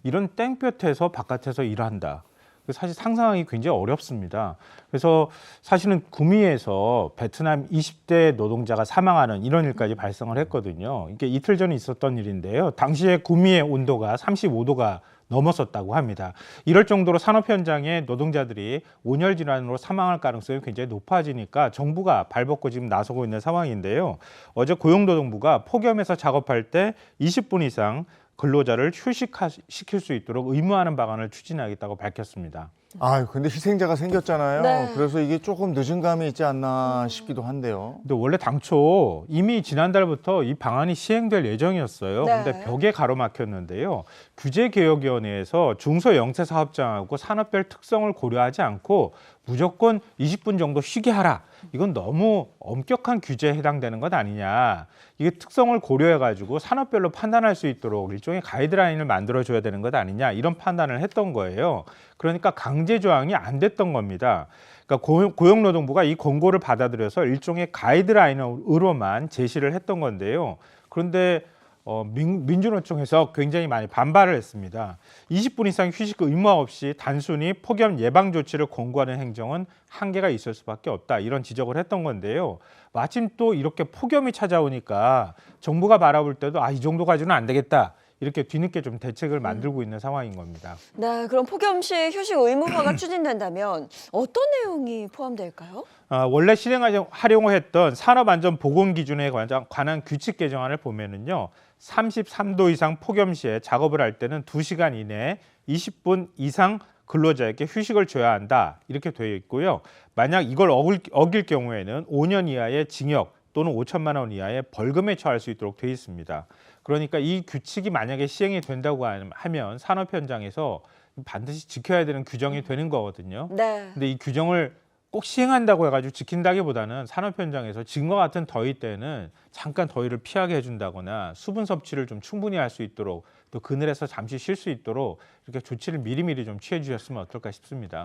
이런 땡볕에서 바깥에서 일한다. 사실 상상하기 굉장히 어렵습니다. 그래서 사실은 구미에서 베트남 20대 노동자가 사망하는 이런 일까지 발생을 했거든요. 이게 이틀 전에 있었던 일인데요. 당시에 구미의 온도가 35도가 넘었었다고 합니다. 이럴 정도로 산업 현장에 노동자들이 온열 질환으로 사망할 가능성이 굉장히 높아지니까 정부가 발벗고 지금 나서고 있는 상황인데요. 어제 고용노동부가 폭염에서 작업할 때 20분 이상 근로자를 휴식시킬 수 있도록 의무화하는 방안을 추진하겠다고 밝혔습니다. 근데 희생자가 생겼잖아요. 네. 그래서 이게 조금 늦은 감이 있지 않나 싶기도 한데요. 근데 원래 당초 이미 지난달부터 이 방안이 시행될 예정이었어요. 네. 근데 벽에 가로막혔는데요. 규제개혁위원회에서 중소영세사업장하고 산업별 특성을 고려하지 않고 무조건 20분 정도 쉬게 하라. 이건 너무 엄격한 규제에 해당되는 것 아니냐. 이게 특성을 고려해가지고 산업별로 판단할 수 있도록 일종의 가이드라인을 만들어줘야 되는 것 아니냐. 이런 판단을 했던 거예요. 그러니까 강제 조항이 안 됐던 겁니다. 그러니까 고용노동부가 이 권고를 받아들여서 일종의 가이드라인으로만 제시를 했던 건데요. 그런데 민주노총에서 굉장히 많이 반발을 했습니다. 20분 이상 휴식 의무 없이 단순히 폭염 예방 조치를 권고하는 행정은 한계가 있을 수밖에 없다. 이런 지적을 했던 건데요. 마침 또 이렇게 폭염이 찾아오니까 정부가 바라볼 때도 이 정도 가지고는 안 되겠다. 이렇게 뒤늦게 좀 대책을 만들고 있는 상황인 겁니다. 네, 그럼 폭염시 휴식 의무화가 추진된다면 어떤 내용이 포함될까요? 원래 실행하려고 했던 산업안전보건기준에 관한 규칙 개정안을 보면은요, 33도 이상 폭염 시에 작업을 할 때는 2시간 이내에 20분 이상 근로자에게 휴식을 줘야 한다. 이렇게 되어 있고요. 만약 이걸 어길 경우에는 5년 이하의 징역 또는 5천만 원 이하의 벌금에 처할 수 있도록 되어 있습니다. 그러니까 이 규칙이 만약에 시행이 된다고 하면 산업 현장에서 반드시 지켜야 되는 규정이 되는 거거든요. 네. 근데 이 규정을 꼭 시행한다고 해가지고 지킨다기보다는 산업 현장에서 지금과 같은 더위 때는 잠깐 더위를 피하게 해준다거나 수분 섭취를 좀 충분히 할 수 있도록 또 그늘에서 잠시 쉴 수 있도록 이렇게 조치를 미리미리 좀 취해 주셨으면 어떨까 싶습니다.